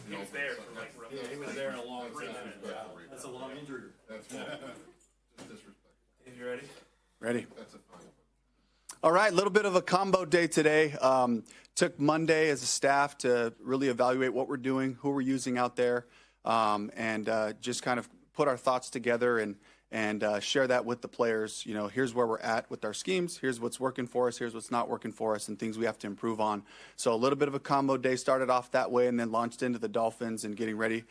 He was there for like roughly. Yeah, he was there a long time. That's a long injury. That's just disrespectful. If you ready? Ready. That's a fine. All right, a little bit of a combo day today. Took Monday as a staff to really evaluate what we're doing, who we're using out there, and just kind of put our thoughts together and share that with the players. You know, here's where we're at with our schemes. Here's what's working for us. Here's what's not working for us and things we have to improve on. So a little bit of a combo day, started off that way and then launched into the Dolphins and getting ready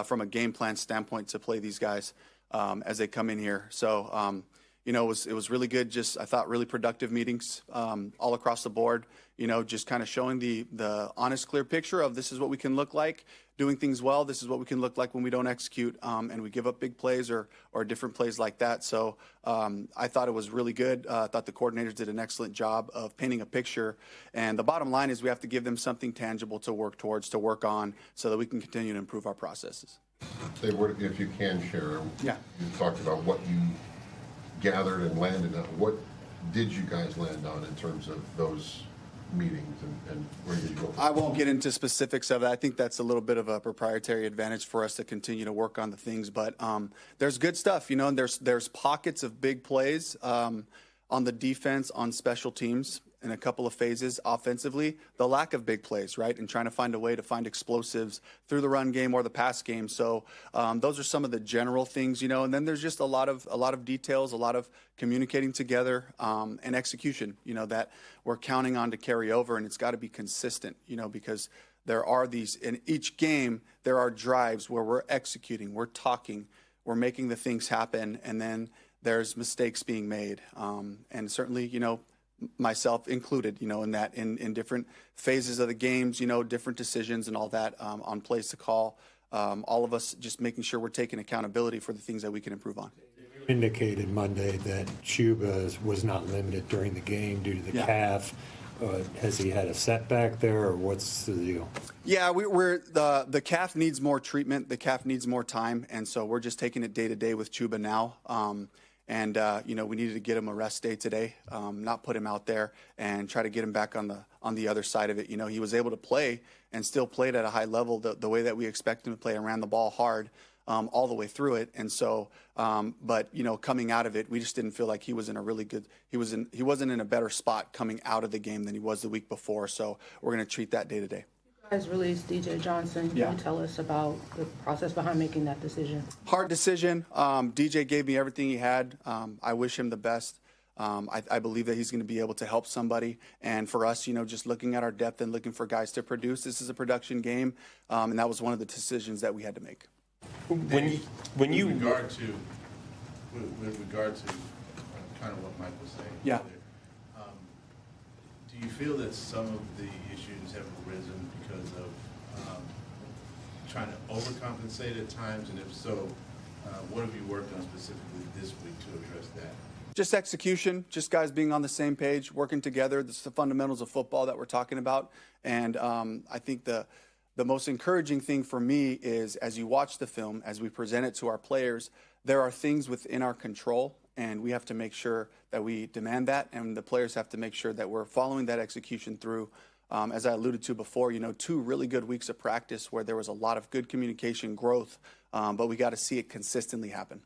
from a game plan standpoint to play these guys as they come in here. So, you know, it was really good. Just, I thought, really productive meetings all across the board. You know, just kind of showing the honest, clear picture of this is what we can look like doing things well. This is what we can look like when we don't execute and we give up big plays or different plays like that. So I thought it was really good. I thought the coordinators did an excellent job of painting a picture. And the bottom line is we have to give them something tangible to work towards, to work on, so that we can continue to improve our processes. Say, if you can share, Yeah. You talked about what you gathered and landed on. What did you guys land on in terms of those meetings and where did you go? I won't get into specifics of it. I think that's a little bit of a proprietary advantage for us to continue to work on the things. But there's good stuff, you know, and there's pockets of big plays on the defense, on special teams in a couple of phases offensively. The lack of big plays, right, and trying to find a way to find explosives through the run game or the pass game. So those are some of the general things, you know. And then there's just a lot of details, a lot of communicating together and execution, you know, that we're counting on to carry over. And it's got to be consistent, you know, because there are these in each game. There are drives where we're executing, we're talking, we're making the things happen, and then there's mistakes being made. And certainly, you know, myself included, you know, in that in different phases of the games, you know, different decisions and all that on plays to call. All of us just making sure we're taking accountability for the things that we can improve on. You indicated Monday that Chuba was not limited during the game due to the calf. Has he had a setback there, or what's the deal? Yeah, the calf needs more treatment. The calf needs more time, and so we're just taking it day to day with Chuba now. And you know, we needed to get him a rest day today, not put him out there, and try to get him back on the other side of it. You know, he was able to play and still played at a high level the way that we expect him to play, and ran the ball hard all the way through it. And so, but you know, coming out of it, we just didn't feel like he was in a really good. He wasn't in a better spot coming out of the game than he was the week before. So we're going to treat that day to day. You guys released DJ Johnson. Can you tell us about the process behind making that decision? Hard decision. DJ gave me everything he had. I wish him the best. I believe that he's going to be able to help somebody. And for us, you know, just looking at our depth and looking for guys to produce, this is a production game, and that was one of the decisions that we had to make. With regard to kind of what Mike was saying earlier, do you feel that some of the issues have arisen because of trying to overcompensate at times, and if so, what have you worked on specifically this week to address that? Just execution, just guys being on the same page, working together. This is the fundamentals of football that we're talking about. And I think the most encouraging thing for me is as you watch the film, as we present it to our players, there are things within our control, and we have to make sure that we demand that, and the players have to make sure that we're following that execution through. As I alluded to before, you know, 2 really good weeks of practice where there was a lot of good communication growth, but we got to see it consistently happen.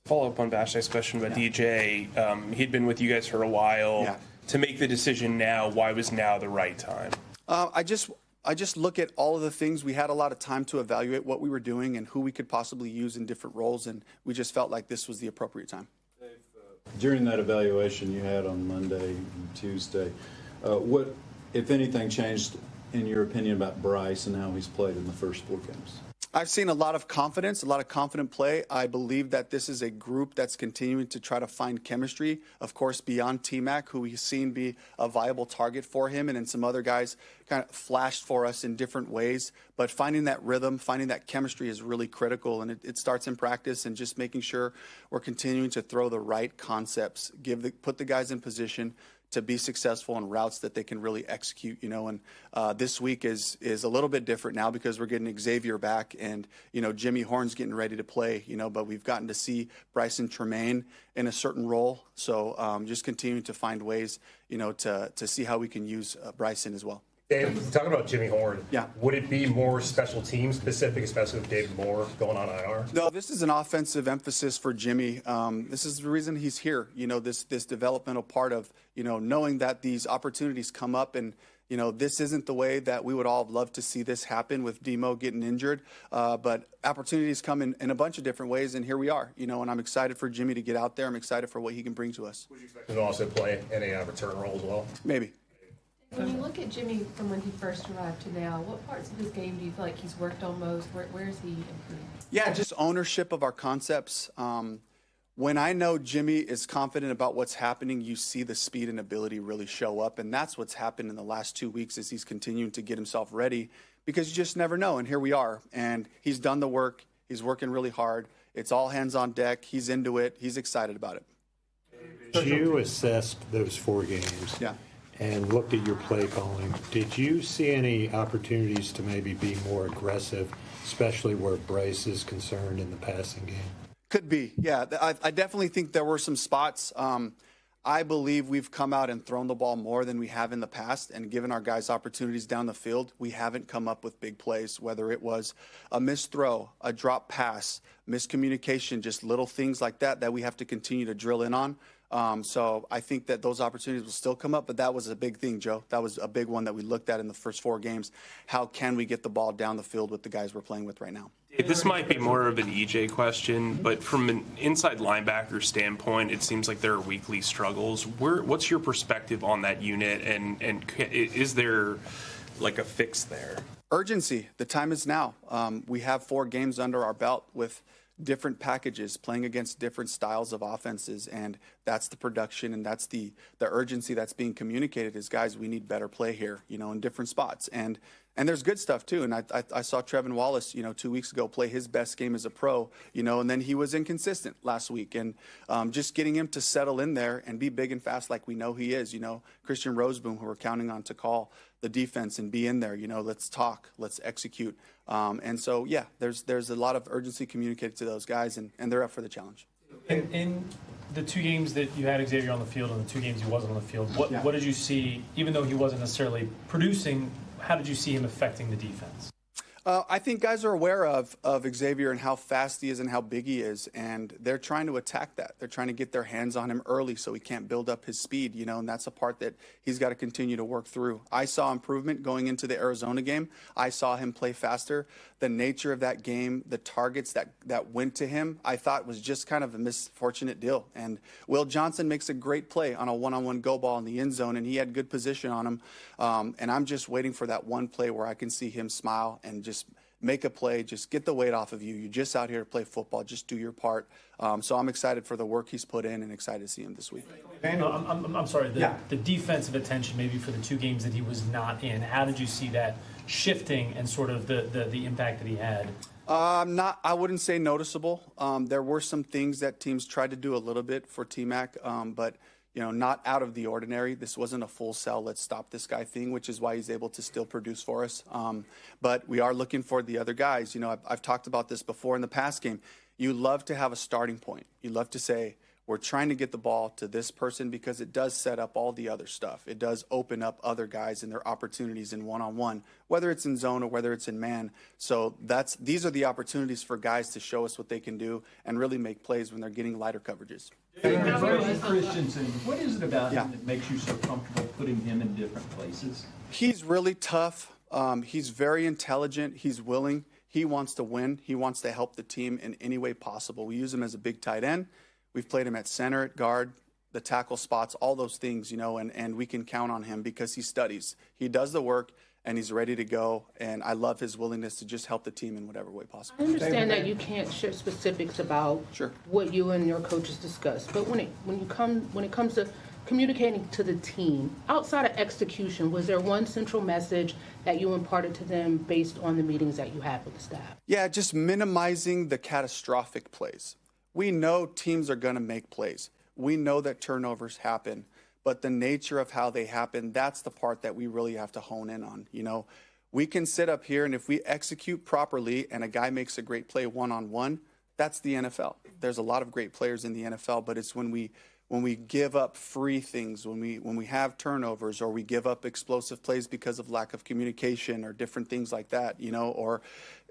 Follow up on Vashti's question about DJ. He'd been with you guys for a while. Yeah. To make the decision now, why was now the right time? I just look at all of the things. We had a lot of time to evaluate what we were doing and who we could possibly use in different roles, and we just felt like this was the appropriate time. During that evaluation you had on Monday and Tuesday, what, if anything, changed in your opinion about Bryce and how he's played in the first 4 games? I've seen a lot of confidence, a lot of confident play. I believe that this is a group that's continuing to try to find chemistry. Of course, beyond T-Mac, who we've seen be a viable target for him, and then some other guys kind of flashed for us in different ways. But finding that rhythm, finding that chemistry is really critical, and it starts in practice and just making sure we're continuing to throw the right concepts, put the guys in position to be successful in routes that they can really execute, and this week is a little bit different now because we're getting Xavier back and, Jimmy Horn's getting ready to play, but we've gotten to see Bryson Tremaine in a certain role. So just continuing to find ways, to see how we can use Bryson as well. Dave, talking about Jimmy Horn, Yeah. would it be more special team specific, especially with David Moore going on IR? No, this is an offensive emphasis for Jimmy. This is the reason he's here. This developmental part of knowing that these opportunities come up, and this isn't the way that we would all love to see this happen with Demo getting injured. But opportunities come in a bunch of different ways, and here we are. And I'm excited for Jimmy to get out there. I'm excited for what he can bring to us. Would you expect him to also play in a return role as well? Maybe. When you look at Jimmy from when he first arrived to now, what parts of his game do you feel like he's worked on most? Where is he improved? Yeah, just ownership of our concepts. When I know Jimmy is confident about what's happening, you see the speed and ability really show up. And that's what's happened in the last 2 weeks as he's continuing to get himself ready, because you just never know. And here we are. And he's done the work. He's working really hard. It's all hands on deck. He's into it. He's excited about it. You assessed those 4 games. Yeah. And looked at your play calling. Did you see any opportunities to maybe be more aggressive, especially where Bryce is concerned in the passing game? Could be, yeah. I definitely think there were some spots. I believe we've come out and thrown the ball more than we have in the past, and given our guys opportunities down the field, we haven't come up with big plays, whether it was a missed throw, a drop pass, miscommunication, just little things like that we have to continue to drill in on. So I think that those opportunities will still come up, but that was a big thing, Joe. That was a big one that we looked at in the first 4 games. How can we get the ball down the field with the guys we're playing with right now? This might be more of an EJ question, but from an inside linebacker standpoint, it seems like there are weekly struggles. What's your perspective on that unit, and is there like a fix there? Urgency. The time is now. We have 4 games under our belt with different packages, playing against different styles of offenses, and that's the production, and that's the urgency that's being communicated is, guys, we need better play here, in different spots. And there's good stuff too. And I saw Trevin Wallace, 2 weeks ago play his best game as a pro, and then he was inconsistent last week. And just getting him to settle in there and be big and fast like we know he is, Christian Roseboom, who we're counting on to call the defense and be in there, let's talk, let's execute. And so, yeah, there's a lot of urgency communicated to those guys, and they're up for the challenge. In the 2 games that you had Xavier on the field and the 2 games he wasn't on the field, what did you see, even though he wasn't necessarily producing, how did you see him affecting the defense? I think guys are aware of Xavier and how fast he is and how big he is, and they're trying to attack that. They're trying to get their hands on him early so he can't build up his speed, and that's a part that he's got to continue to work through. I saw improvement going into the Arizona game. I saw him play faster. The nature of that game, the targets that went to him, I thought was just kind of a misfortunate deal. And Will Johnson makes a great play on a one-on-one go ball in the end zone, and he had good position on him. And I'm just waiting for that one play where I can see him smile and just make a play, just get the weight off of you. You're just out here to play football. Just do your part. So I'm excited for the work he's put in and excited to see him this week. I'm sorry, the defensive attention maybe for the 2 games that he was not in, how did you see that shifting and sort of the impact that he had? I wouldn't say noticeable. There were some things that teams tried to do a little bit for T-Mac, but not out of the ordinary. This wasn't a full sell, let's stop this guy thing, which is why he's able to still produce for us. But we are looking for the other guys. I've talked about this before in the past game. You love to have a starting point. You love to say, we're trying to get the ball to this person because it does set up all the other stuff. It does open up other guys and their opportunities in one-on-one, whether it's in zone or whether it's in man. So these are the opportunities for guys to show us what they can do and really make plays when they're getting lighter coverages. Bryce Christensen, what is it about him that makes you so comfortable putting him in different places? He's really tough. He's very intelligent. He's willing. He wants to win. He wants to help the team in any way possible. We use him as a big tight end. We've played him at center, at guard, the tackle spots, all those things, and we can count on him because he studies. He does the work, and he's ready to go. And I love his willingness to just help the team in whatever way possible. I understand that you can't share specifics about what you and your coaches discuss, but when it comes to communicating to the team, outside of execution, was there one central message that you imparted to them based on the meetings that you had with the staff? Yeah, just minimizing the catastrophic plays. We know teams are going to make plays. We know that turnovers happen, but the nature of how they happen, that's the part that we really have to hone in on. You know, we can sit up here, and if we execute properly and a guy makes a great play one-on-one, that's the NFL. There's a lot of great players in the NFL, but it's when we give up free things, when we have turnovers, or we give up explosive plays because of lack of communication or different things like that, you know, or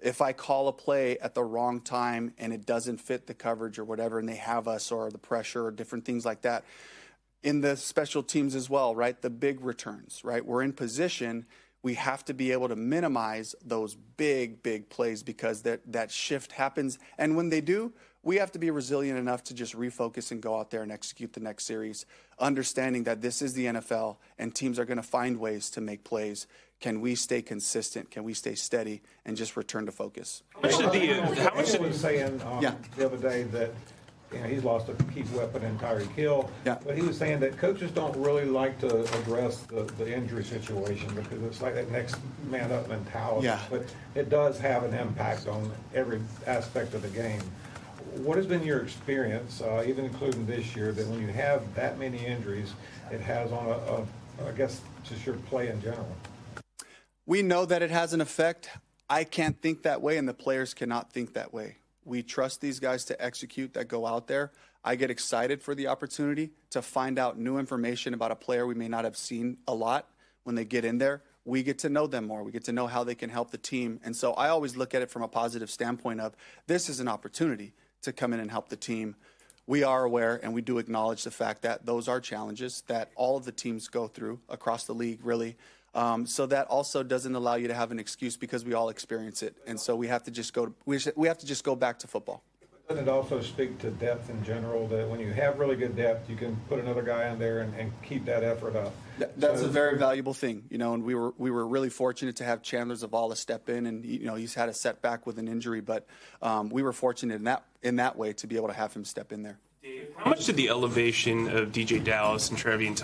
if I call a play at the wrong time and it doesn't fit the coverage or whatever, and they have us or the pressure or different things like that. In the special teams as well, right? The big returns, right? We're in position. We have to be able to minimize those big plays because that shift happens. And when they do, we have to be resilient enough to just refocus and go out there and execute the next series, understanding that this is the NFL and teams are going to find ways to make plays. Can we stay consistent? Can we stay steady and just return to focus? He was saying the other day that he's lost a key weapon in Tyreek Hill. Yeah. But he was saying that coaches don't really like to address the injury situation because it's like that next man up mentality. Yeah. But it does have an impact on every aspect of the game. What has been your experience, even including this year, that when you have that many injuries, it has on I guess, just your play in general? We know that it has an effect. I can't think that way, and the players cannot think that way. We trust these guys to execute, that go out there. I get excited for the opportunity to find out new information about a player we may not have seen a lot when they get in there. We get to know them more. We get to know how they can help the team. And so I always look at it from a positive standpoint of this is an opportunity to come in and help the team. We are aware and we do acknowledge the fact that those are challenges that all of the teams go through across the league, really. So that also doesn't allow you to have an excuse because we all experience it. And so we have to just go back to football. Doesn't it also speak to depth in general, that when you have really good depth, you can put another guy in there and keep that effort up? That's a very valuable thing, you know, and we were really fortunate to have Chandler Zavala step in, and you know he's had a setback with an injury, but we were fortunate in that way to be able to have him step in there. How much did the elevation of DJ Dallas and Trevian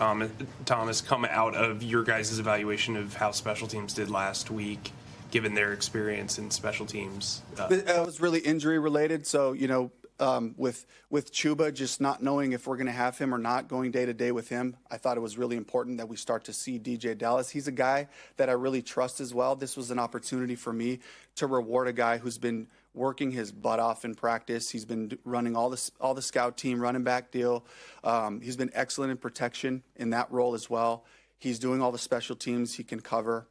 Thomas come out of your guys' evaluation of how special teams did last week, given their experience in special teams? It was really injury related. So, you know, with Chuba, just not knowing if we're going to have him or not, going day to day with him, I thought it was really important that we start to see DJ Dallas. He's a guy that I really trust as well. This was an opportunity for me to reward a guy who's been working his butt off in practice. He's been running all the scout team running back deal. He's been excellent in protection in that role as well. He's doing all the special teams he can cover.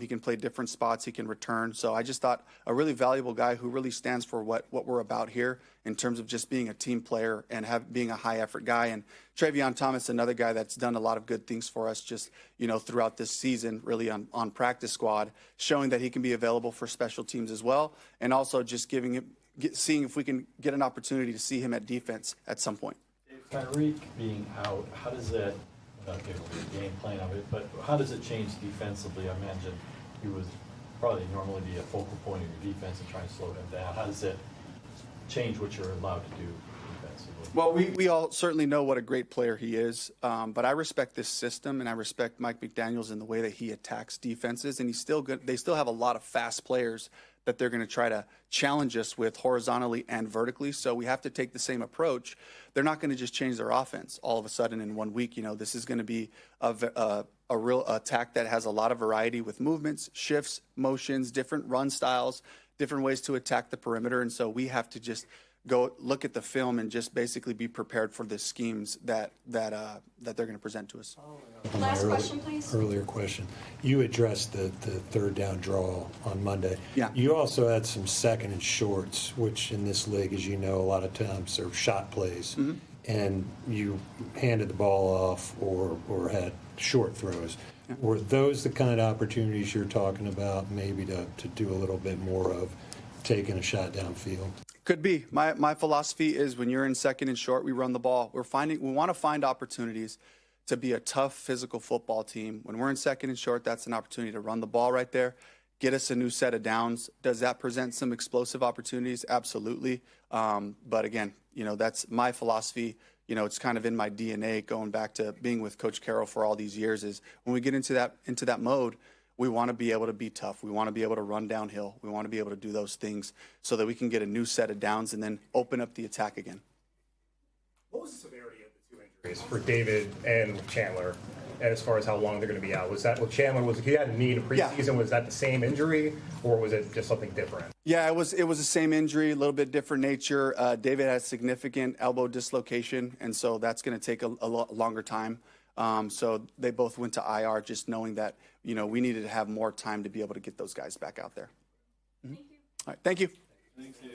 He can play different spots. He can return. So I just thought a really valuable guy who really stands for what we're about here in terms of just being a team player and being a high effort guy. And Trevian Thomas, another guy that's done a lot of good things for us just, you know, throughout this season, really on practice squad, showing that he can be available for special teams as well. And also just seeing if we can get an opportunity to see him at defense at some point. Tyreek being out, how does that, not giving the game plan of it, but how does it change defensively? I imagine he would probably normally be a focal point of your defense and try and slow them down. How does it change what you're allowed to do defensively? Well, we all certainly know what a great player he is, but I respect this system and I respect Mike McDaniels in the way that he attacks defenses, and he's still good. They still have a lot of fast players that they're going to try to challenge us with horizontally and vertically. So we have to take the same approach. They're not going to just change their offense all of a sudden in 1 week. You know, this is going to be a real attack that has a lot of variety with movements, shifts, motions, different run styles, different ways to attack the perimeter. And so we have to just go look at the film and just basically be prepared for the schemes that they're going to present to us. Last question, please. Earlier question. You addressed the third down draw on Monday. Yeah. You also had some second and shorts, which in this league, as you know, a lot of times are shot plays. Mm-hmm. And you handed the ball off or had short throws. Yeah. Were those the kind of opportunities you're talking about, maybe to do a little bit more of taking a shot downfield? Could be. My philosophy is when you're in second and short, we run the ball. We want to find opportunities to be a tough physical football team. When we're in second and short, that's an opportunity to run the ball right there, get us a new set of downs. Does that present some explosive opportunities? Absolutely. But again, that's my philosophy. It's kind of in my DNA going back to being with Coach Carroll for all these years is when we get into that mode, we want to be able to be tough. We want to be able to run downhill. We want to be able to do those things so that we can get a new set of downs and then open up the attack again. What was the severity of the two injuries for David and Chandler, as far as how long they're going to be out? Was that with Chandler? He had a knee in preseason? Yeah. Was that the same injury, or was it just something different? Yeah, it was the same injury, a little bit different nature. David had significant elbow dislocation, and so that's going to take a longer time. So they both went to IR, just knowing that we needed to have more time to be able to get those guys back out there. Mm-hmm. All right, thank you. Thank you.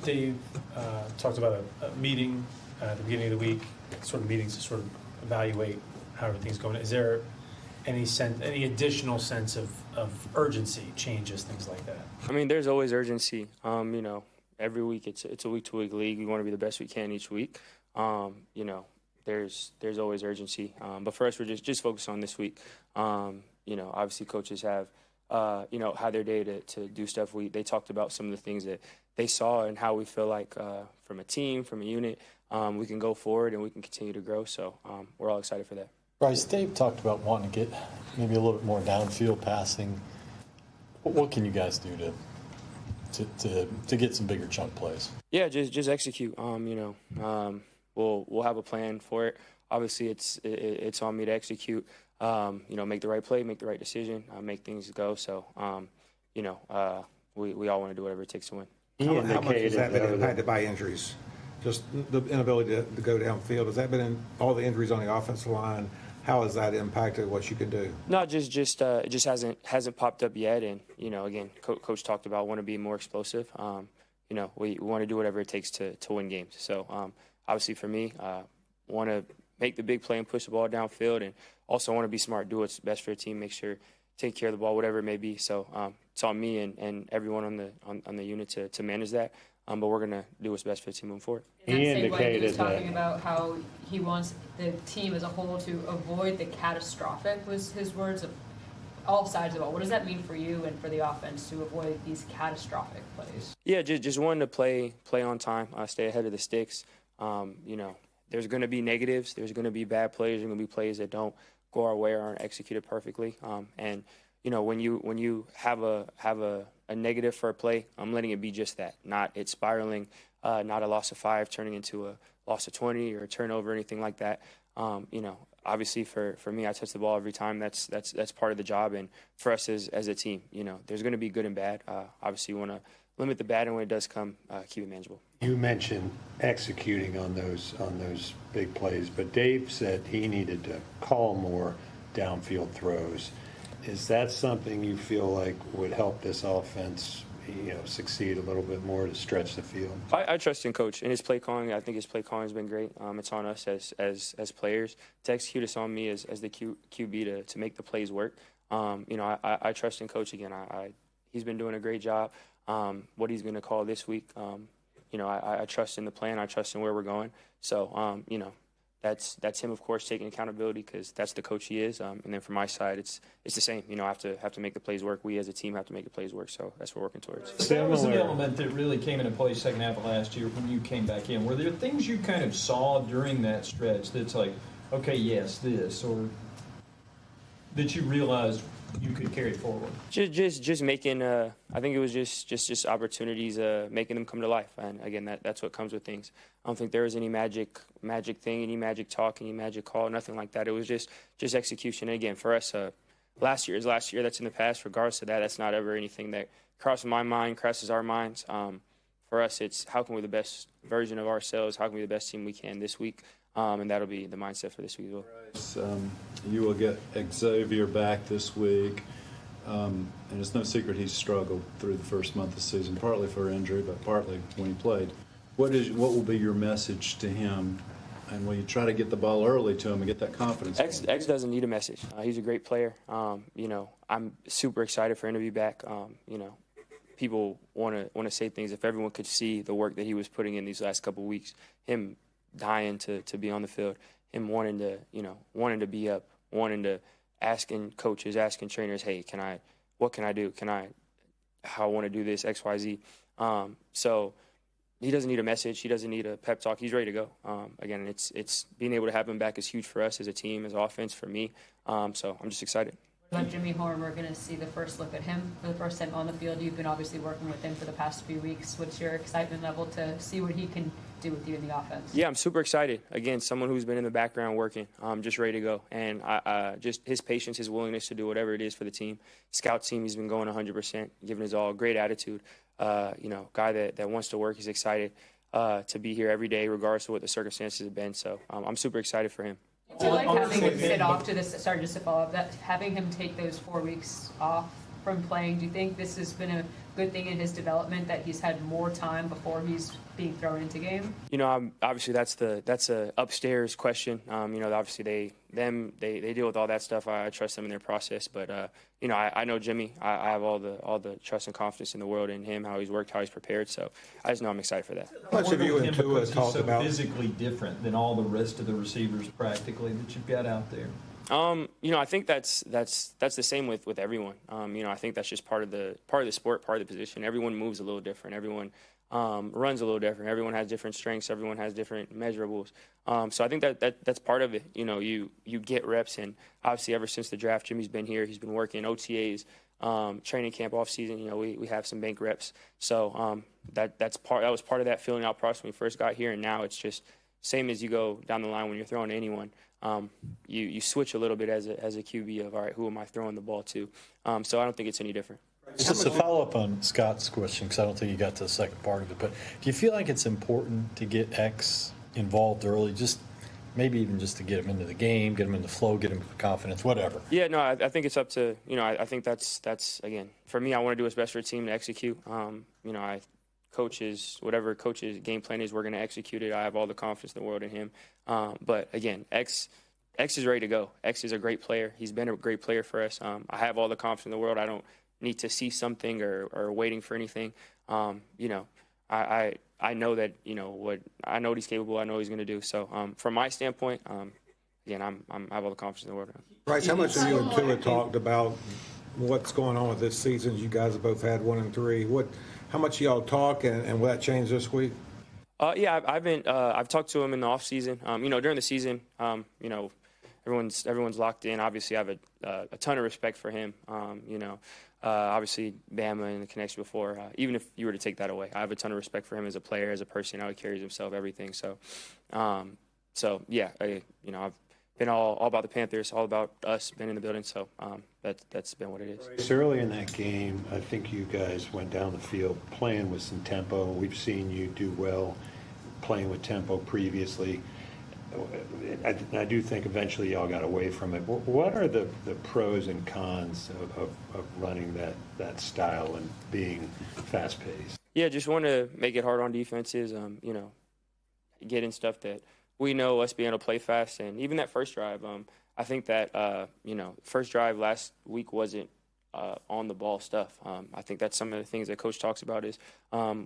Dave talked about a meeting at the beginning of the week, sort of meetings to sort of evaluate how everything's going. Is there any additional sense of urgency, changes, things like that? I mean, there's always urgency. Every week it's a week-to-week league. We want to be the best we can each week. There's always urgency. But for us, we're just focused on this week. Obviously coaches have, had their day to do stuff. They talked about some of the things that they saw and how we feel like from a team, from a unit, we can go forward and we can continue to grow. So we're all excited for that. Bryce, Dave talked about wanting to get maybe a little bit more downfield passing. What can you guys do to get some bigger chunk plays? Yeah, just execute. We'll have a plan for it. Obviously, it's on me to execute. Make the right play, make the right decision, make things go. So, we all want to do whatever it takes to win. How much has that been impacted by injuries? Just the inability to go downfield. Has that been in all the injuries on the offensive line? How has that impacted what you can do? No, it just hasn't popped up yet. And again, coach talked about want to be more explosive. We want to do whatever it takes to win games. So obviously for me, want to make the big play and push the ball downfield, and also want to be smart, do what's best for the team, make sure take care of the ball, whatever it may be. So it's on me and everyone on the unit to manage that. But we're going to do what's best for the team moving forward. He indicated he was talking about how he wants the team as a whole to avoid the catastrophic, was his words, of all sides of it. What does that mean for you and for the offense to avoid these catastrophic plays? Yeah, just wanting to play on time, stay ahead of the sticks. There's going to be negatives. There's going to be bad plays. There's going to be plays that don't go our way or aren't executed perfectly. When you have a negative for a play, I'm letting it be just that, not it spiraling, not a loss of 5 turning into a loss of 20 or a turnover or anything like that. Obviously for me, I touch the ball every time. That's part of the job, and for us as a team, there's going to be good and bad. Obviously, you want to limit the bad, and when it does come, keep it manageable. You mentioned executing on those big plays, but Dave said he needed to call more downfield throws. Is that something you feel like would help this offense, succeed a little bit more to stretch the field? I trust in Coach and his play calling. I think his play calling has been great. It's on us as players to execute. It's on me as the QB to make the plays work. I trust in Coach again. He's been doing a great job. What he's going to call this week, I trust in the plan. I trust in where we're going. So, that's him, of course, taking accountability because that's the coach he is. And then from my side, it's the same. I have to make the plays work. We as a team have to make the plays work. So that's what we're working towards. That was an element that really came into play second half of last year when you came back in. Were there things you kind of saw during that stretch that's like, okay, yes, this, or that you realized you could carry forward? Just making. I think it was just opportunities, making them come to life. And again, that's what comes with things. I don't think there was any magic thing, any magic talk, any magic call, nothing like that. It was just execution. And again, for us, last year is last year. That's in the past. Regardless of that, that's not ever anything that crosses my mind, crosses our minds. For us, it's how can we be the best version of ourselves? How can we be the best team we can this week? And that'll be the mindset for this week as well. You will get Xavier back this week, and it's no secret he's struggled through the first month of the season, partly for injury, but partly when he played. What will be your message to him, and will you try to get the ball early to him and get that confidence? X doesn't need a message. He's a great player. I'm super excited for him to be back. People want to say things. If everyone could see the work that he was putting in these last couple of weeks, him dying to be on the field, him wanting to be up, wanting to asking coaches, asking trainers, hey, what can I do? How I want to do this, X, Y, Z. So he doesn't need a message. He doesn't need a pep talk. He's ready to go. Again, it's being able to have him back is huge for us as a team, as offense, for me. So I'm just excited. About Jimmy Horn, we're going to see the first look at him for the first time on the field. You've been obviously working with him for the past few weeks. What's your excitement level to see what he can do with you in the offense? Yeah, I'm super excited. Again, someone who's been in the background working, just ready to go. And just his patience, his willingness to do whatever it is for the team. Scout team, he's been going 100%, giving his all, great attitude. Guy that wants to work. He's excited to be here every day, regardless of what the circumstances have been. So I'm super excited for him. Do you like having him sit off to this? Sorry, just to follow up, that having him take those 4 weeks off from playing, do you think this has been a good thing in his development that he's had more time before he's being thrown into game? You know, obviously that's a upstairs question. You know, obviously they deal with all that stuff. I trust them in their process, but you know, I know Jimmy. I have all the trust and confidence in the world in him, how he's worked, how he's prepared. So I just know I'm excited for that. How much have you and Tua Because talked he's so about? physically different than all the rest of the receivers practically that you've got out there. You know, I think that's the same with everyone. You know, I think that's just part of the sport, part of the position. Everyone moves a little different. Everyone runs a little different. Everyone has different strengths. Everyone has different measurables. So I think that's part of it. You know, you get reps, and obviously ever since the draft, Jimmy's been here. He's been working OTAs, training camp, off season. You know, we have some bank reps. So that was part of that filling out process when we first got here, and now it's just same as you go down the line when you're throwing to anyone. You switch a little bit as a QB of, all right, who am I throwing the ball to? So I don't think it's any different. Just to follow up on Scott's question, because I don't think you got to the second part of it, but do you feel like it's important to get X involved early, just maybe even just to get him into the game, get him in the flow, get him confidence, whatever? Yeah, no, I think it's up to, you know, I think that's again, for me, I want to do what's best for the team to execute. You know, whatever coach's game plan is, we're going to execute it. I have all the confidence in the world in him. But again, X is ready to go. X is a great player. He's been a great player for us. I have all the confidence in the world. I don't need to see something or waiting for anything. You know, I know that, you know, I know what he's capable. I know what he's going to do. So from my standpoint, again, I have all the confidence in the world. Bryce, how much have you and Tua talked about what's going on with this season? You guys have both had 1 and 3. How much y'all talk, and will that change this week? Yeah, I've talked to him in the off season. You know, during the season, you know, everyone's locked in. Obviously, I have a ton of respect for him. You know, obviously Bama and the connection before. Even if you were to take that away, I have a ton of respect for him as a player, as a person, how he carries himself, everything. So, yeah, you know, I've been all about the Panthers, all about us, been in the building. So that's been what it is. Bryce, early in that game, I think you guys went down the field playing with some tempo. We've seen you do well playing with tempo previously. I do think eventually y'all got away from it. What are the pros and cons of running that style and being fast-paced? Yeah, just want to make it hard on defenses. You know, getting stuff that we know, us being able to play fast, and even that first drive. I think that you know, first drive last week wasn't on the ball stuff. I think that's some of the things that Coach talks about is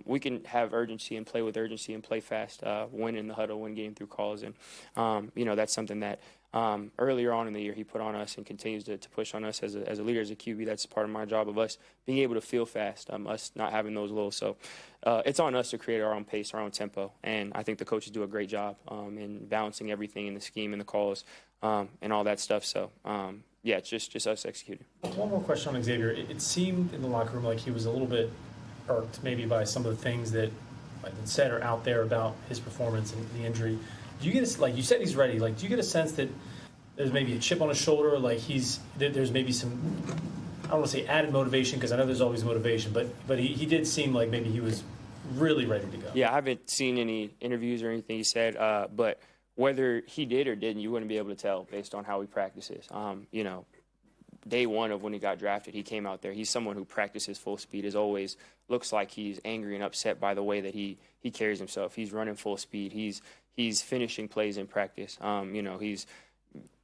we can have urgency and play with urgency and play fast, win in the huddle, win getting through calls, and you know, that's something that earlier on in the year he put on us and continues to push on us as a leader, as a QB. That's part of my job of us being able to feel fast, us not having those lows. So it's on us to create our own pace, our own tempo, and I think the coaches do a great job in balancing everything in the scheme and the calls and all that stuff. So yeah, it's just us executing. One more question on Xavier. It seemed in the locker room like he was a little bit irked maybe by some of the things that have been said or out there about his performance and the injury. Do you get like you said he's ready? Like, do you get a sense that there's maybe a chip on his shoulder? Like there's maybe some, I don't want to say added motivation because I know there's always motivation, but he did seem like maybe he was really ready to go. Yeah, I haven't seen any interviews or anything he said, but whether he did or didn't, you wouldn't be able to tell based on how he practices. You know, day one of when he got drafted, he came out there. He's someone who practices full speed, as always. Looks like he's angry and upset by the way that he carries himself. He's running full speed. He's finishing plays in practice. You know, he's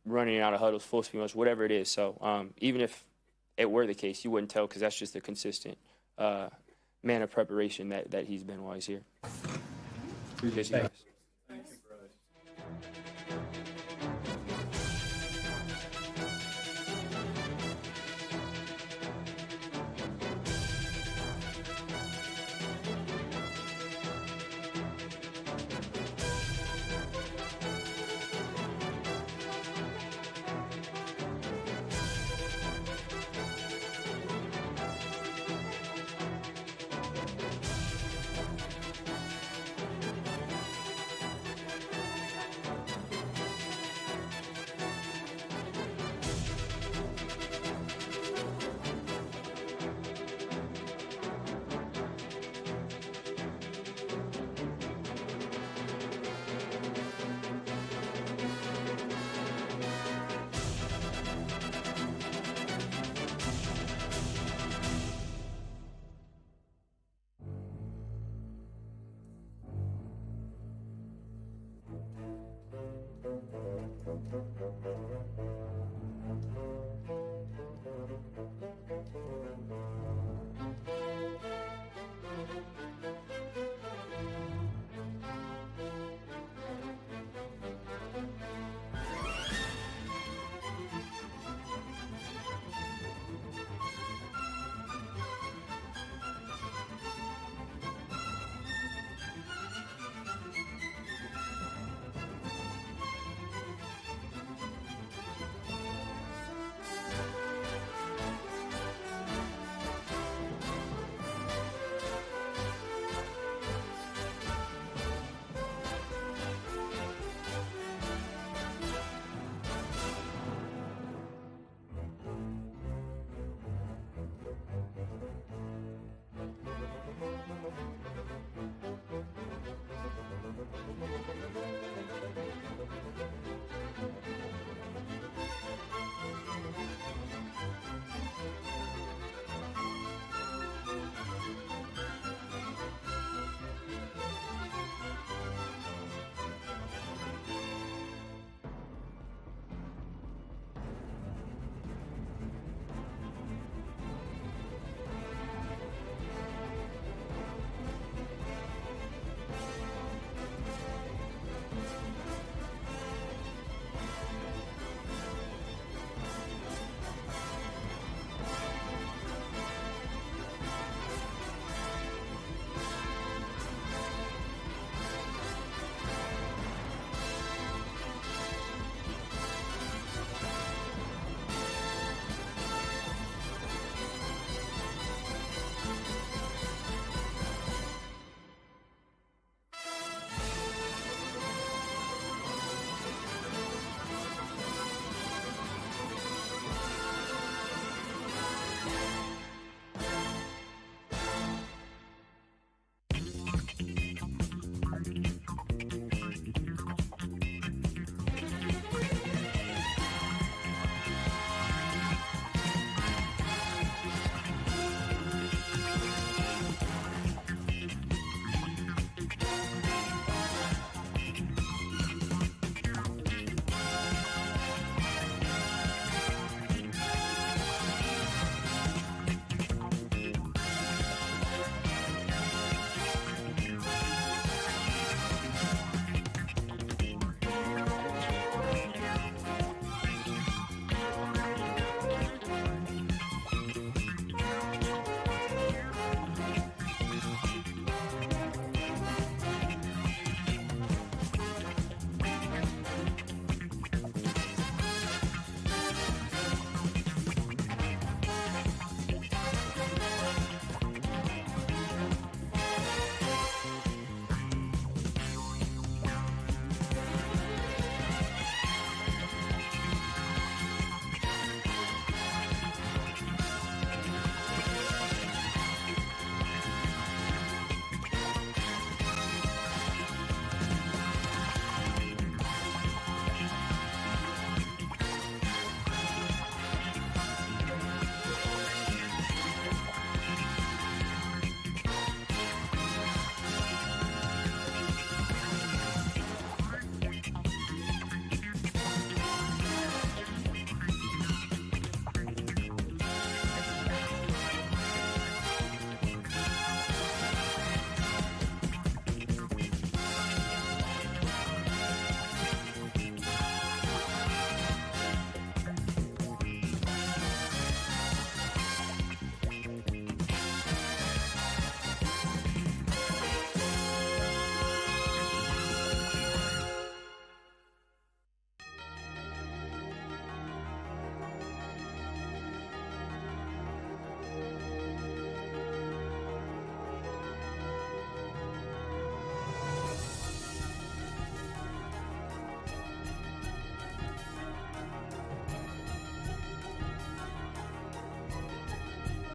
running out of huddles, full speed, whatever it is. So even if it were the case, you wouldn't tell because that's just the consistent man of preparation that he's been while he's here. Appreciate you guys.